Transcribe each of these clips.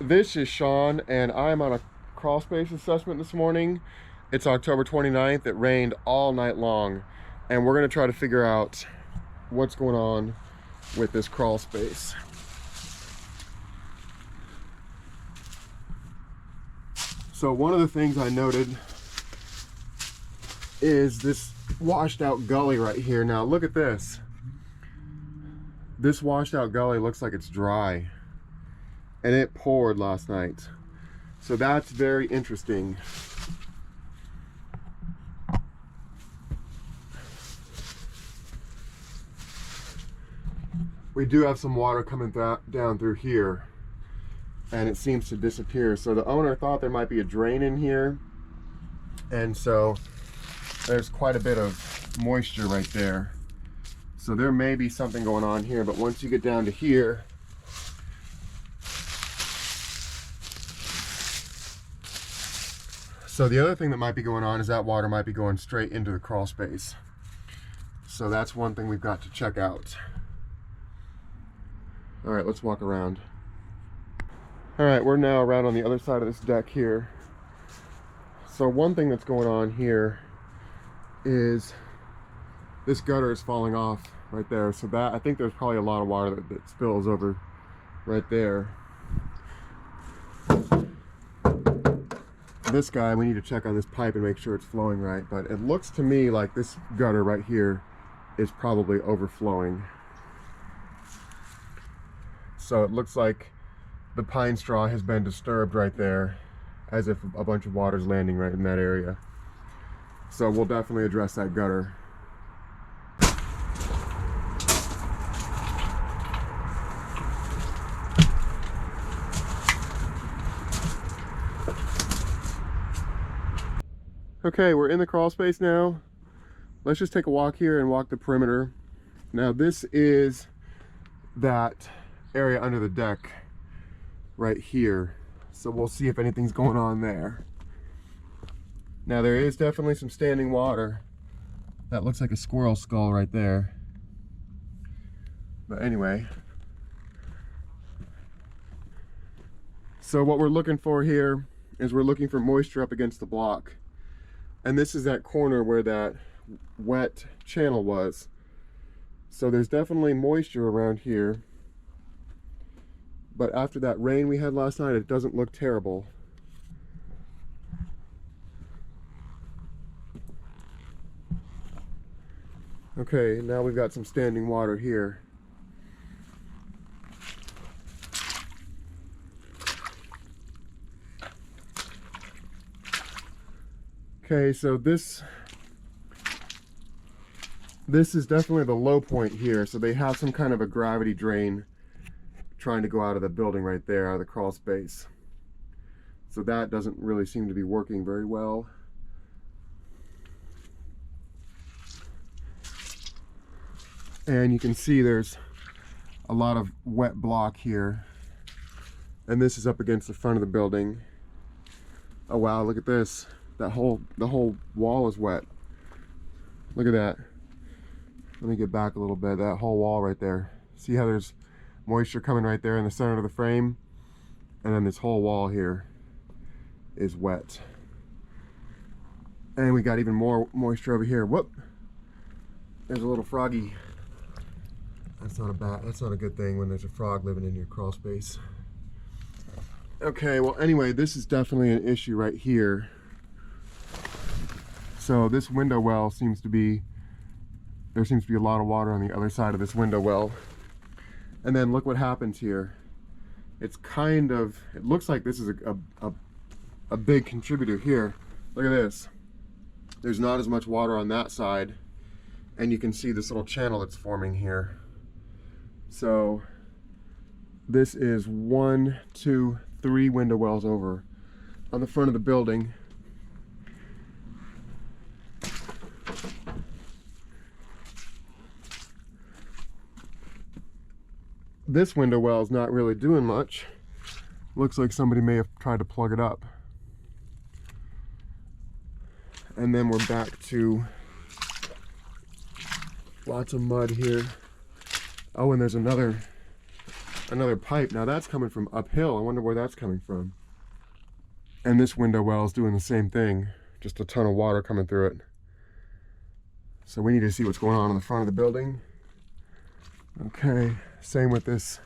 This is Sean, and I'm on a crawl space assessment this morning. It's October 29th. It rained all night long, and we're going to try to figure out what's going on with this crawl space. So one of the things I noted is this washed out gully right here. Now look at this. This washed out gully looks like it's dry, and it poured last night. So that's very interesting. We do have some water coming down through here, and it seems to disappear. So the owner thought there might be a drain in here, and so there's quite a bit of moisture right there. So there may be something going on here, but once you get down to here, so the other thing that might be going on is that water might be going straight into the crawl space. So that's one thing we've got to check out. All right, let's walk around. All right, we're now around on the other side of this deck here. So one thing that's going on here is this gutter is falling off right there. So that, I think there's probably a lot of water that spills over right there. This guy, we need to check on this pipe and make sure it's flowing right, but it looks to me like this gutter right here is probably overflowing. So it looks like the pine straw has been disturbed right there, as if a bunch of water's landing right in that area. So we'll definitely address that gutter. Okay, we're in the crawl space now. Let's just take a walk here and walk the perimeter. Now this is that area under the deck right here. So we'll see if anything's going on there. Now there is definitely some standing water. That looks like a squirrel skull right there. But anyway. So what we're looking for here is we're looking for moisture up against the block. And this is that corner where that wet channel was. So there's definitely moisture around here. But after that rain we had last night, it doesn't look terrible. Okay, now we've got some standing water here. Okay, so this is definitely the low point here. So they have some kind of a gravity drain trying to go out of the building right there, out of the crawl space. So that doesn't really seem to be working very well. And you can see there's a lot of wet block here. And this is up against the front of the building. Oh wow, look at this. The whole wall is wet. Look at that. Let me get back a little bit. That whole wall right there. See how there's moisture coming right there in the center of the frame? And then this whole wall here is wet. And we got even more moisture over here. Whoop! There's a little froggy. That's not a good thing when there's a frog living in your crawl space. Okay, well anyway, this is definitely an issue right here. So this window well seems to be, there seems to be a lot of water on the other side of this window well. And then look what happens here. It's kind of, it looks like this is a big contributor here. Look at this. There's not as much water on that side, and you can see this little channel that's forming here. So this is 1, 2, 3 window wells over on the front of the building. This window well is not really doing much. Looks like somebody may have tried to plug it up. And then we're back to lots of mud here. Oh, and there's another another pipe. Now that's coming from uphill. I wonder where that's coming from. And this window well is doing the same thing. Just a ton of water coming through it. So we need to see what's going on in the front of the building. Okay, same with this.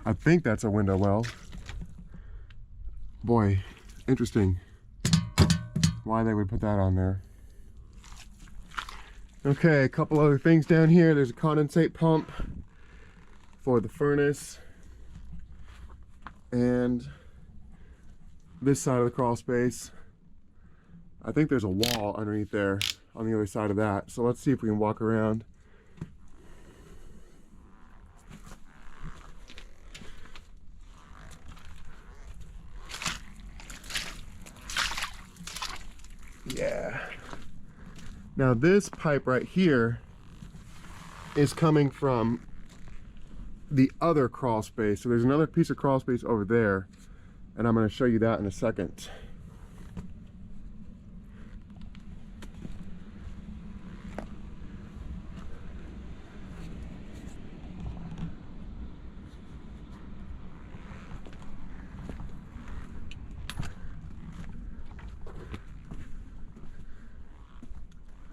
I think that's a window well. Boy, interesting why they would put that on there. Okay, a couple other things down here. There's a condensate pump for the furnace. And this side of the crawl space, I think there's a wall underneath there on the other side of that. So let's see if we can walk around. Yeah. Now this pipe right here is coming from the other crawl space. So there's another piece of crawl space over there, and I'm going to show you that in a second.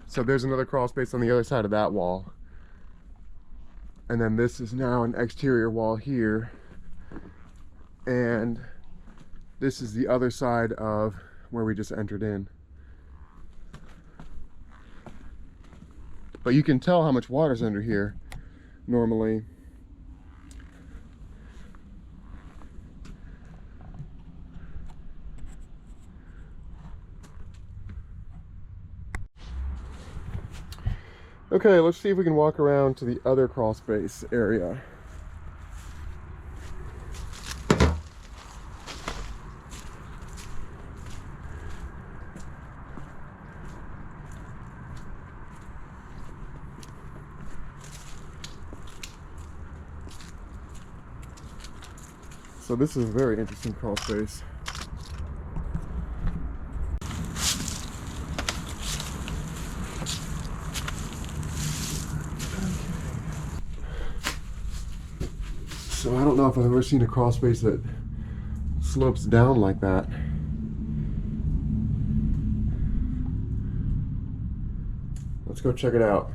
So there's another crawl space on the other side of that wall. And then this is now an exterior wall here. And this is the other side of where we just entered in. But you can tell how much water's under here normally. Okay, let's see if we can walk around to the other crawl space area. So this is a very interesting crawl space. So I don't know if I've ever seen a crawl space that slopes down like that. Let's go check it out.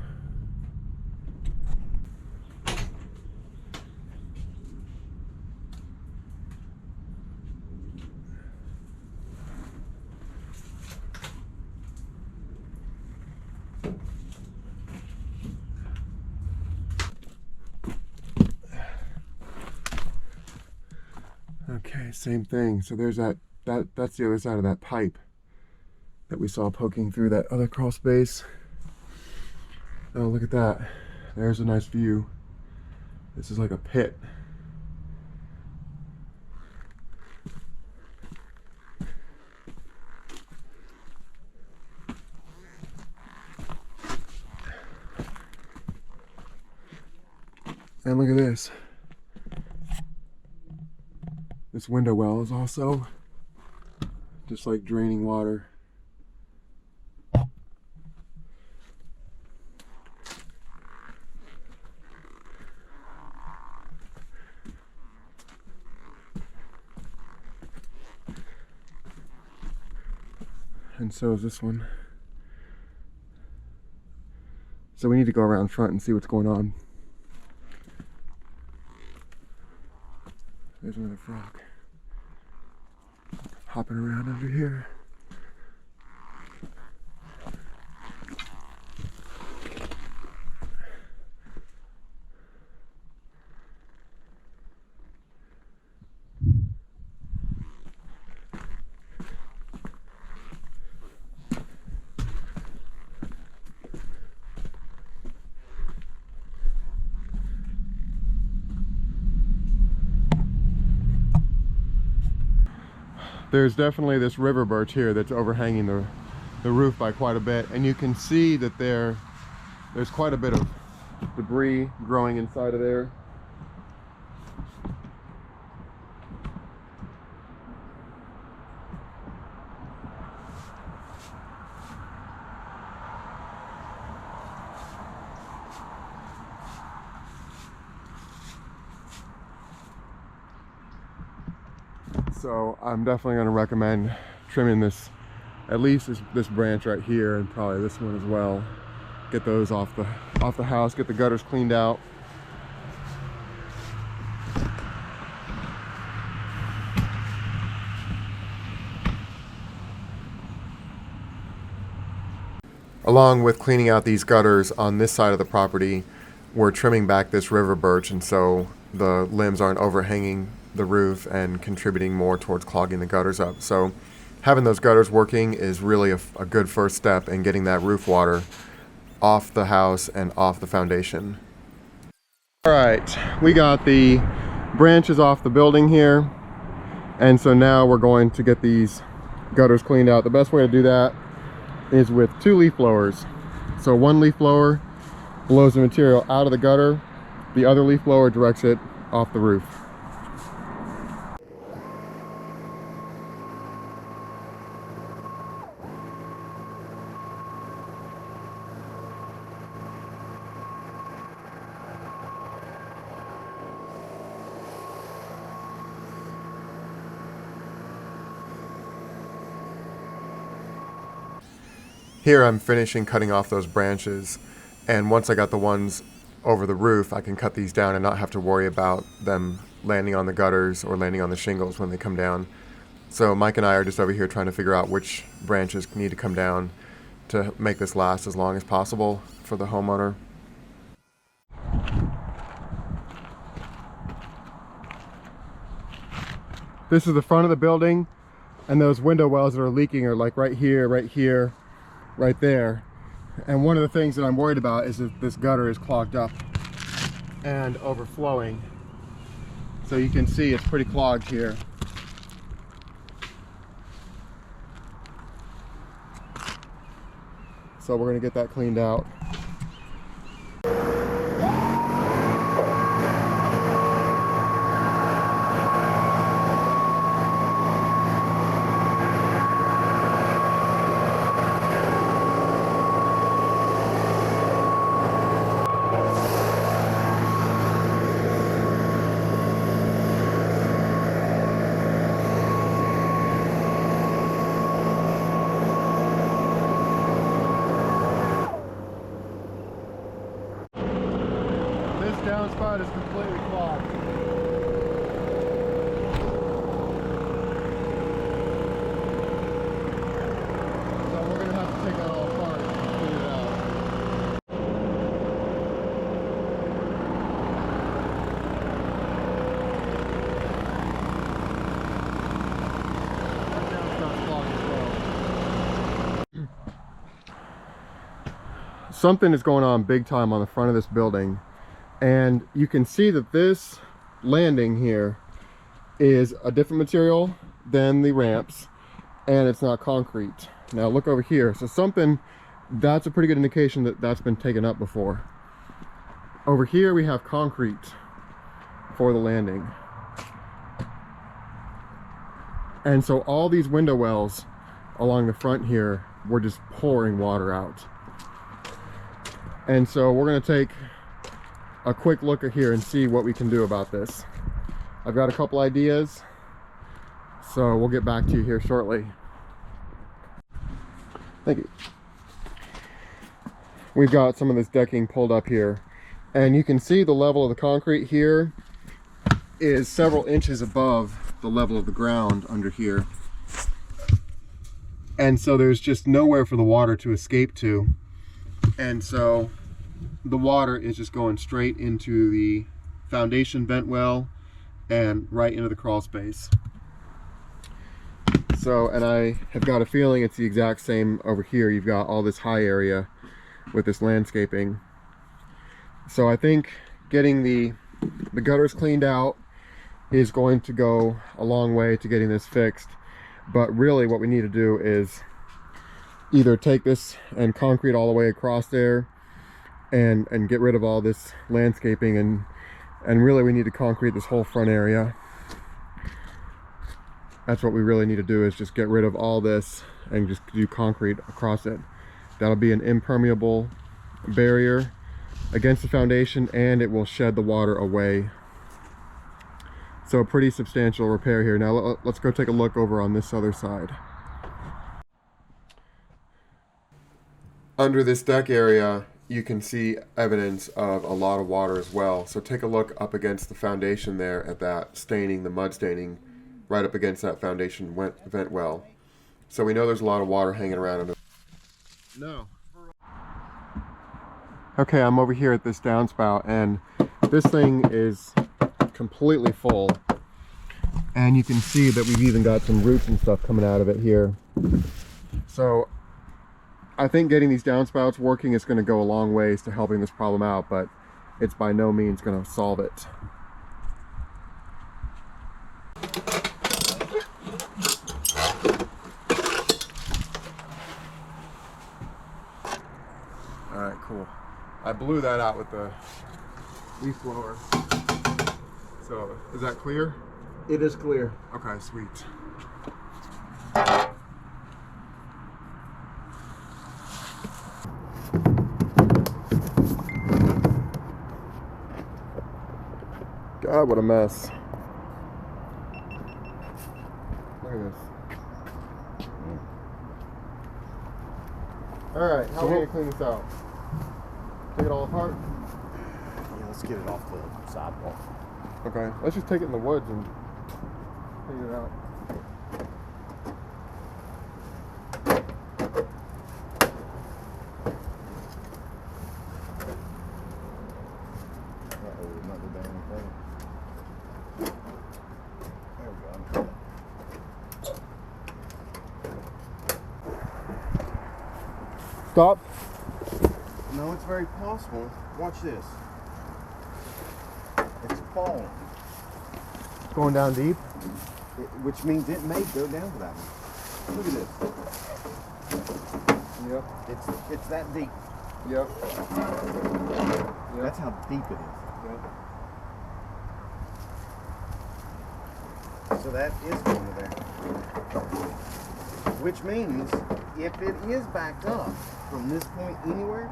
Okay, same thing. So there's that's the other side of that pipe that we saw poking through that other crawl space. Oh, look at that. There's a nice view. This is like a pit. And look at this. This window well is also just like draining water. And so is this one. So we need to go around front and see what's going on. There's another frog hopping around under here. There's definitely this river birch here that's overhanging the roof by quite a bit, and you can see that there's quite a bit of debris growing inside of there. So I'm definitely going to recommend trimming this, at least this branch right here, and probably this one as well. Get those off the house, get the gutters cleaned out. Along with cleaning out these gutters on this side of the property, we're trimming back this river birch, and so the limbs aren't overhanging the roof and contributing more towards clogging the gutters up. So having those gutters working is really a good first step in getting that roof water off the house and off the foundation. All right, we got the branches off the building here, and so now we're going to get these gutters cleaned out. The best way to do that is with 2 leaf blowers. So one leaf blower blows the material out of the gutter, the other leaf blower directs it off the roof. Here I'm finishing cutting off those branches, and once I got the ones over the roof, I can cut these down and not have to worry about them landing on the gutters or landing on the shingles when they come down. So Mike and I are just over here trying to figure out which branches need to come down to make this last as long as possible for the homeowner. This is the front of the building, and those window wells that are leaking are like right here, right there. And one of the things that I'm worried about is that this gutter is clogged up and overflowing. So you can see it's pretty clogged here. So we're going to get that cleaned out. Downspout is completely clogged. So we're going to have to take that all apart and clean it out. That downspout's clogged as well. Something is going on big time on the front of this building. And you can see that this landing here is a different material than the ramps, and it's not concrete. Now look over here. So that's a pretty good indication that that's been taken up before. Over here we have concrete for the landing. And so all these window wells along the front here were just pouring water out. And so we're going to take a quick look at here and see what we can do about this. I've got a couple ideas, so we'll get back to you here shortly. Thank you. We've got some of this decking pulled up here, and you can see the level of the concrete here is several inches above the level of the ground under here. And so there's just nowhere for the water to escape to. And so the water is just going straight into the foundation vent well and right into the crawl space. So, and I have got a feeling it's the exact same over here. You've got all this high area with this landscaping. So I think getting the gutters cleaned out is going to go a long way to getting this fixed. But really what we need to do is either take this and concrete all the way across there and get rid of all this landscaping, and really we need to concrete this whole front area. That's what we really need to do, is just get rid of all this and just do concrete across it. That'll be an impermeable barrier against the foundation, and it will shed the water away. So a pretty substantial repair here. Now let's go take a look over on this other side. Under this deck area, you can see evidence of a lot of water as well. So take a look up against the foundation there at that staining, the mud staining, right up against that foundation vent well. So we know there's a lot of water hanging around under. No. Okay, I'm over here at this downspout, and this thing is completely full. And you can see that we've even got some roots and stuff coming out of it here. So I think getting these downspouts working is going to go a long ways to helping this problem out, but it's by no means going to solve it. All right, cool. I blew that out with the leaf blower. So, is that clear? It is clear. Okay, sweet. God, what a mess. Look at this. Alright, how are we going to clean this out? Take it all apart? Yeah, let's get it off the sidewalk. Okay, let's just take it in the woods and clean it out. Another damn thing. There we go. Stop. No, it's very possible. Watch this. It's falling. It's going down deep. Which means it may go down to that one. Look at this. Yep. It's that deep. Yep. That's how deep it is. Yep. So that is going to there. Which means if it is backed up from this point anywhere,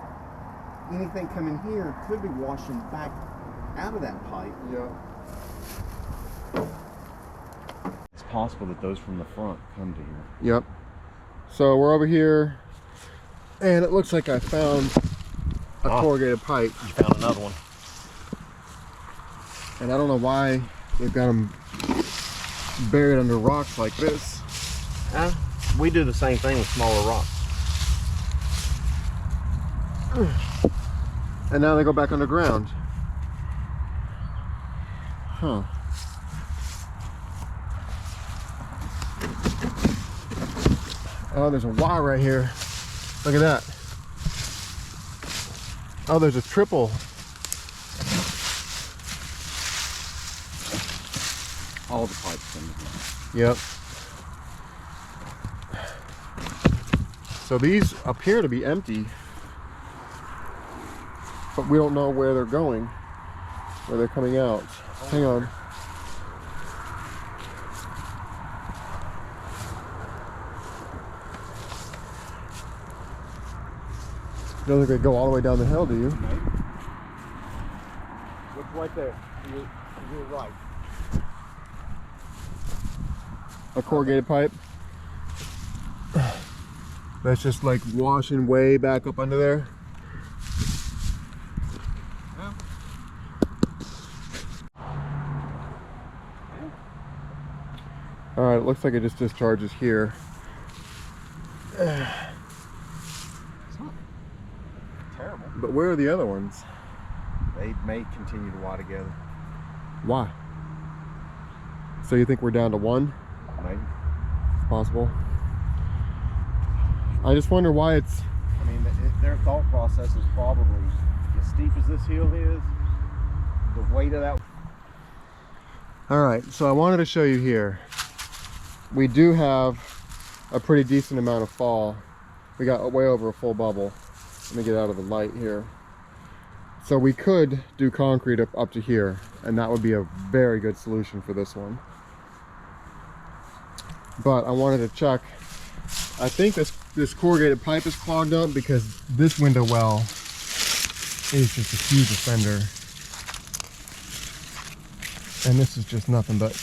anything coming here could be washing back out of that pipe. Yep. It's possible that those from the front come to here. Yep. So we're over here, and it looks like I found a corrugated pipe. You found another one. And I don't know why they've got them buried under rocks like this. We do the same thing with smaller rocks. And now they go back underground. Huh. Oh, there's a Y right here. Look at that. Oh, there's a triple. All the pipes come to here. Yep. So these appear to be empty, but we don't know where they're going, where they're coming out. Hang on. You don't think they go all the way down the hill, do you? Look right there. You're right. A corrugated pipe that's just like washing way back up under there. Yeah. All right, it looks like it just discharges here. It's not terrible. But where are the other ones? They may continue to lie together. Why? So you think we're down to one? Maybe. It's possible. I just wonder why it's... I mean, their thought process is probably as steep as this hill is, the weight of that. All right, so I wanted to show you here. We do have a pretty decent amount of fall. We got way over a full bubble. Let me get out of the light here. So we could do concrete up to here, and that would be a very good solution for this one. But I wanted to check. I think this corrugated pipe is clogged up because this window well is just a huge offender. And this is just nothing but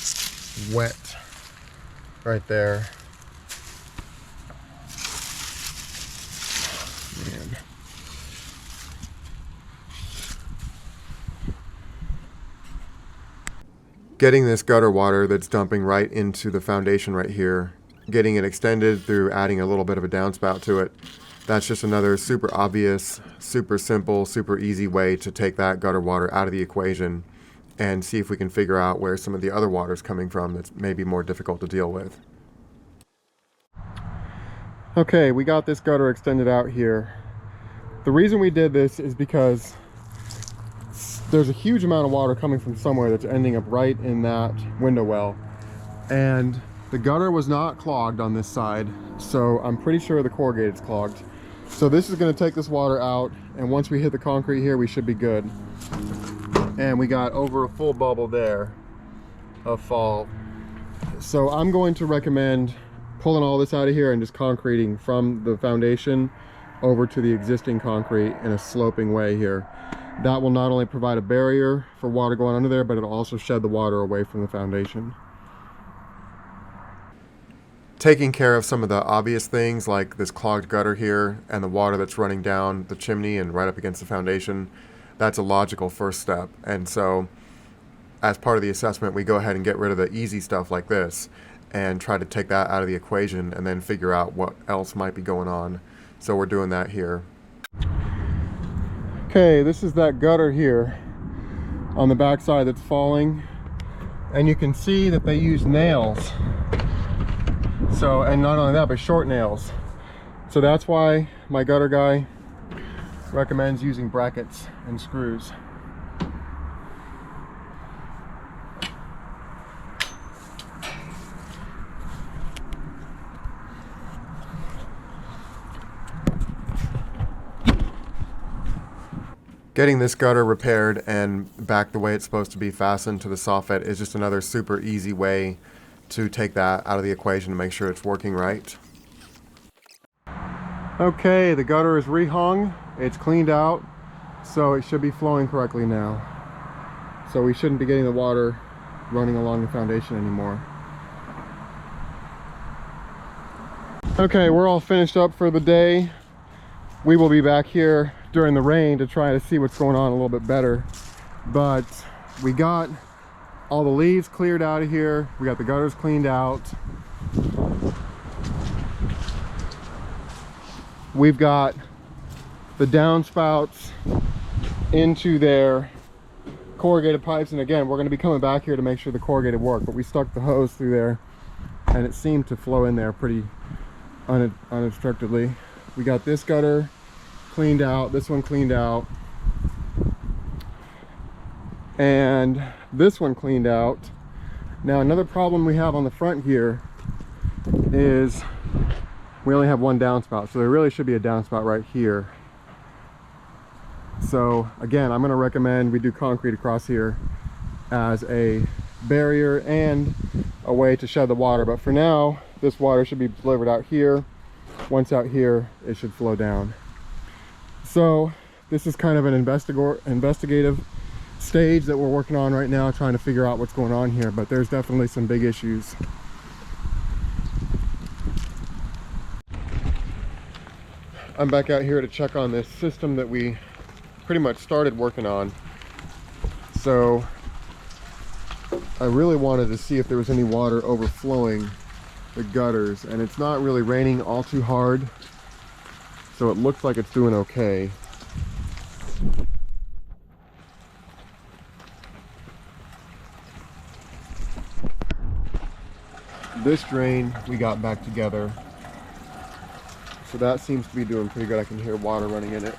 wet right there. Man. Getting this gutter water that's dumping right into the foundation right here, getting it extended through adding a little bit of a downspout to it, that's just another super obvious, super simple, super easy way to take that gutter water out of the equation and see if we can figure out where some of the other water is coming from that's maybe more difficult to deal with. Okay, we got this gutter extended out here. The reason we did this is because there's a huge amount of water coming from somewhere that's ending up right in that window well. And the gutter was not clogged on this side, so I'm pretty sure the corrugated's clogged. So this is going to take this water out, and once we hit the concrete here, we should be good. And we got over a full bubble there of fall. So I'm going to recommend pulling all this out of here and just concreting from the foundation over to the existing concrete in a sloping way here. That will not only provide a barrier for water going under there, but it'll also shed the water away from the foundation. Taking care of some of the obvious things like this clogged gutter here and the water that's running down the chimney and right up against the foundation, that's a logical first step. And so as part of the assessment, we go ahead and get rid of the easy stuff like this and try to take that out of the equation and then figure out what else might be going on. So we're doing that here. Okay, this is that gutter here on the back side that's falling, and you can see that they use nails. So, and not only that, but short nails. So that's why my gutter guy recommends using brackets and screws. Getting this gutter repaired and back the way it's supposed to be fastened to the soffit is just another super easy way to take that out of the equation to make sure it's working right. Okay, the gutter is rehung, it's cleaned out, so it should be flowing correctly now. So we shouldn't be getting the water running along the foundation anymore. Okay, we're all finished up for the day. We will be back here during the rain to try to see what's going on a little bit better. But we got all the leaves cleared out of here. We got the gutters cleaned out. We've got the downspouts into their corrugated pipes. And again, we're going to be coming back here to make sure the corrugated work, but we stuck the hose through there and it seemed to flow in there pretty unobstructedly. We got this gutter cleaned out, this one cleaned out, and this one cleaned out. Now another problem we have on the front here is we only have one downspout, so there really should be a downspout right here. So again, I'm going to recommend we do concrete across here as a barrier and a way to shed the water, but for now this water should be delivered out here. Once out here, it should flow down. So this is kind of an investigative stage that we're working on right now, trying to figure out what's going on here, but there's definitely some big issues. I'm back out here to check on this system that we pretty much started working on. So I really wanted to see if there was any water overflowing the gutters, and it's not really raining all too hard, so it looks like it's doing okay. This drain we got back together, so that seems to be doing pretty good. I can hear water running in it.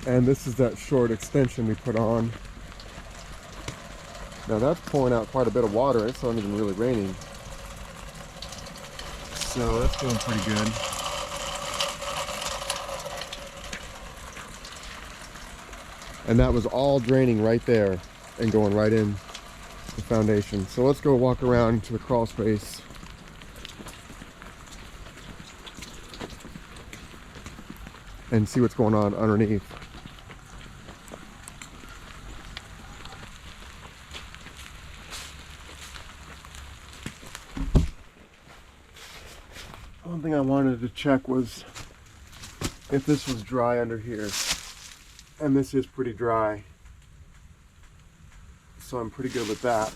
And this is that short extension we put on. Now that's pouring out quite a bit of water. It's not even really raining. So that's doing pretty good. And that was all draining right there and going right in the foundation. So let's go walk around to the crawl space. And see what's going on underneath. One thing I wanted to check was if this was dry under here. And this is pretty dry. So I'm pretty good with that.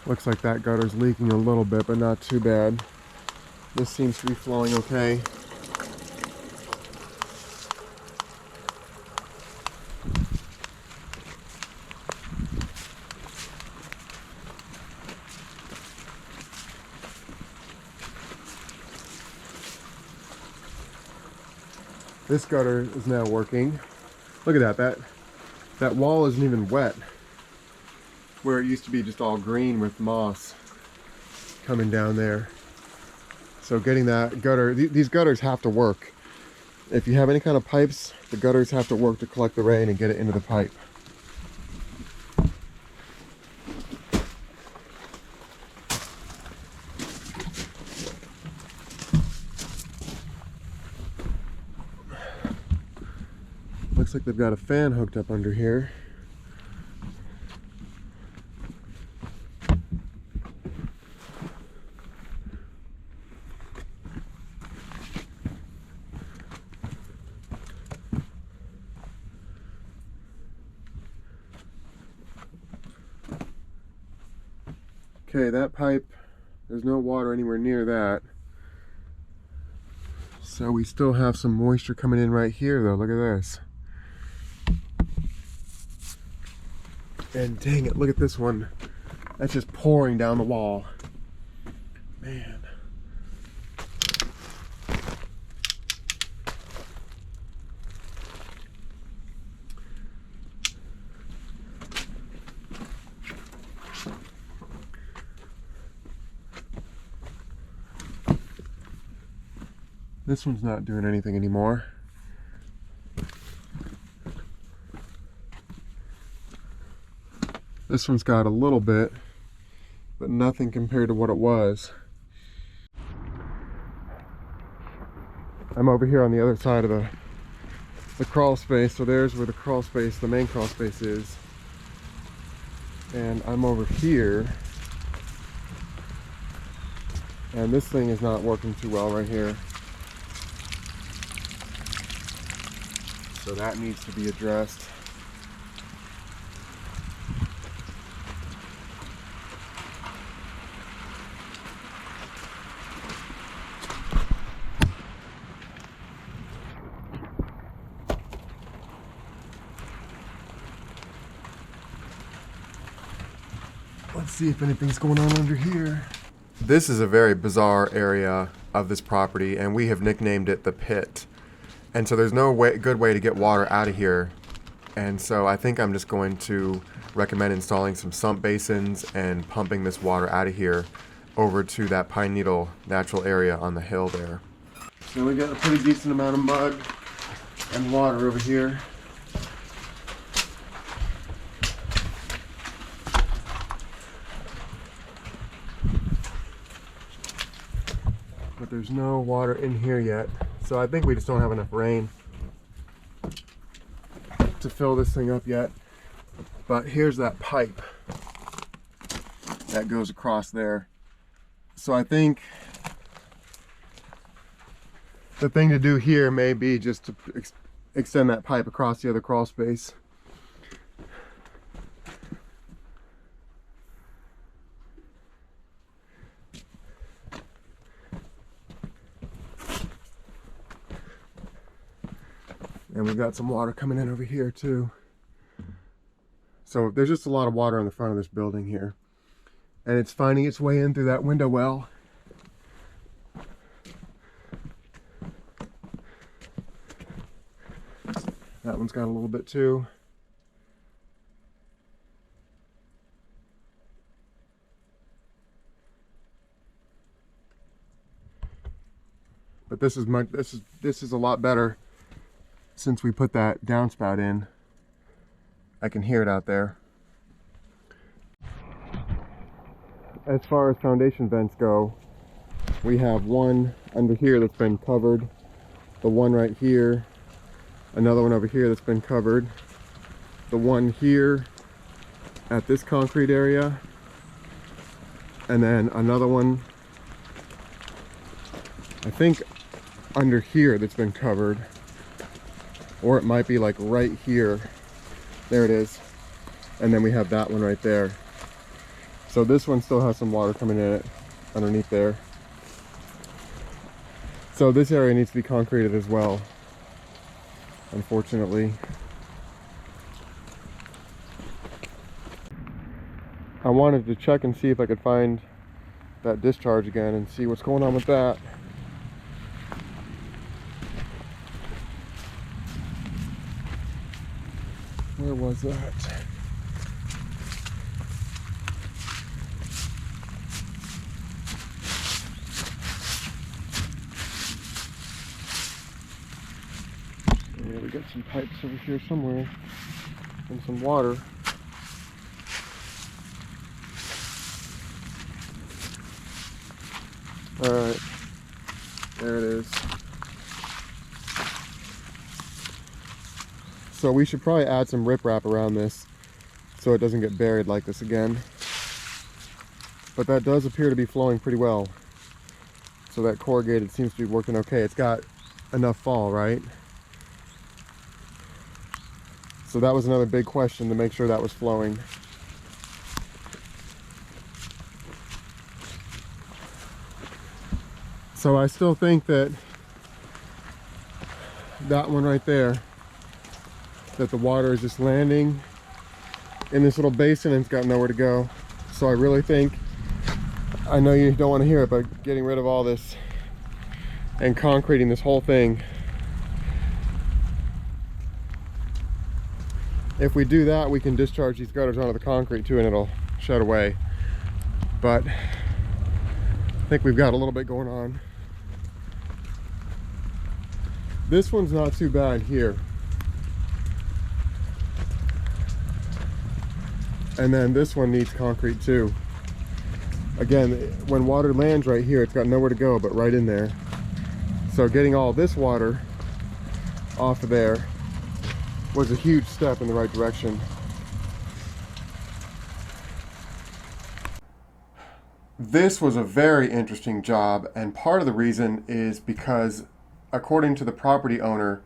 Looks like that gutter's leaking a little bit, but not too bad. This seems to be flowing okay. This gutter is now working. Look at that. That wall isn't even wet. Where it used to be just all green with moss coming down there. So getting that gutter, these gutters have to work. If you have any kind of pipes, the gutters have to work to collect the rain and get it into the pipe. Looks like they've got a fan hooked up under here. Okay, that pipe, there's no water anywhere near that. So we still have some moisture coming in right here though, look at this. And dang it, look at this one. That's just pouring down the wall. Man. This one's not doing anything anymore. This one's got a little bit, but nothing compared to what it was. I'm over here on the other side of the crawl space, so there's where the crawl space, the main crawl space is. And I'm over here, and this thing is not working too well right here. So that needs to be addressed. Let's see if anything's going on under here. This is a very bizarre area of this property, and we have nicknamed it the pit. And so there's no good way to get water out of here. And so I think I'm just going to recommend installing some sump basins and pumping this water out of here over to that Pine Needle natural area on the hill there. So we got a pretty decent amount of mud and water over here. But there's no water in here yet. So I think we just don't have enough rain to fill this thing up yet. But here's that pipe that goes across there. So I think the thing to do here may be just to extend that pipe across the other crawl space. And we've got some water coming in over here too. So there's just a lot of water on the front of this building here. And it's finding its way in through that window well. That one's got a little bit too. But this is a lot better since we put that downspout in. I can hear it out there. As far as foundation vents go, we have one under here that's been covered, the one right here, another one over here that's been covered, the one here at this concrete area, and then another one, I think, under here that's been covered, or it might be like right here. There it is. And then we have that one right there. So this one still has some water coming in it underneath there. So this area needs to be concreted as well, unfortunately. I wanted to check and see if I could find that discharge again and see what's going on with that. Where was that? Yeah, we got some pipes over here somewhere and some water. Alright, there it is. So we should probably add some riprap around this so it doesn't get buried like this again. But that does appear to be flowing pretty well. So that corrugated seems to be working okay. It's got enough fall, right? So that was another big question, to make sure that was flowing. So I still think that that one right there, that the water is just landing in this little basin and it's got nowhere to go. So I really think, I know you don't want to hear it, but getting rid of all this and concreting this whole thing, if we do that, we can discharge these gutters onto the concrete too and it'll shed away. But I think we've got a little bit going on. This one's not too bad here. And then this one needs concrete too. Again, when water lands right here, it's got nowhere to go but right in there. So getting all this water off of there was a huge step in the right direction. This was a very interesting job, and part of the reason is because, according to the property owner,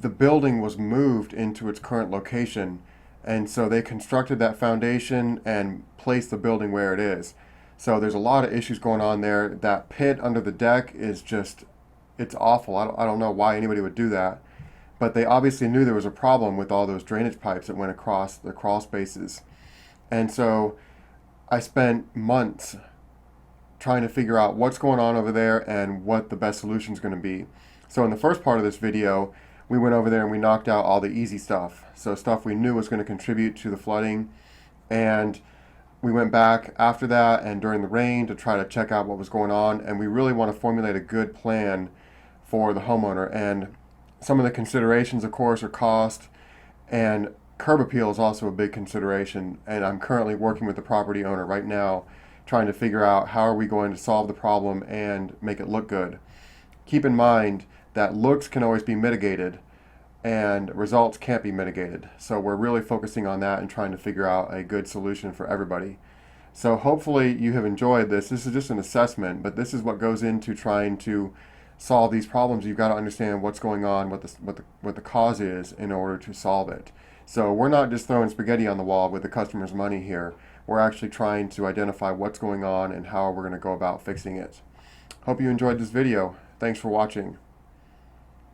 the building was moved into its current location, and so they constructed that foundation and placed the building where it is. So there's a lot of issues going on there. That pit under the deck is just, it's awful. I don't know why anybody would do that. But they obviously knew there was a problem with all those drainage pipes that went across the crawl spaces. And so I spent months trying to figure out what's going on over there and what the best solution is going to be. So in the first part of this video, we went over there and we knocked out all the easy stuff. So stuff we knew was going to contribute to the flooding. And we went back after that and during the rain to try to check out what was going on. And we really want to formulate a good plan for the homeowner. And some of the considerations, of course, are cost, and curb appeal is also a big consideration. And I'm currently working with the property owner right now, trying to figure out how are we going to solve the problem and make it look good. Keep in mind that looks can always be mitigated and results can't be mitigated. So we're really focusing on that and trying to figure out a good solution for everybody. So hopefully you have enjoyed this. This is just an assessment, but this is what goes into trying to solve these problems. You've got to understand what's going on, what the cause is in order to solve it. So we're not just throwing spaghetti on the wall with the customer's money here. We're actually trying to identify what's going on and how we're going to go about fixing it. Hope you enjoyed this video. Thanks for watching.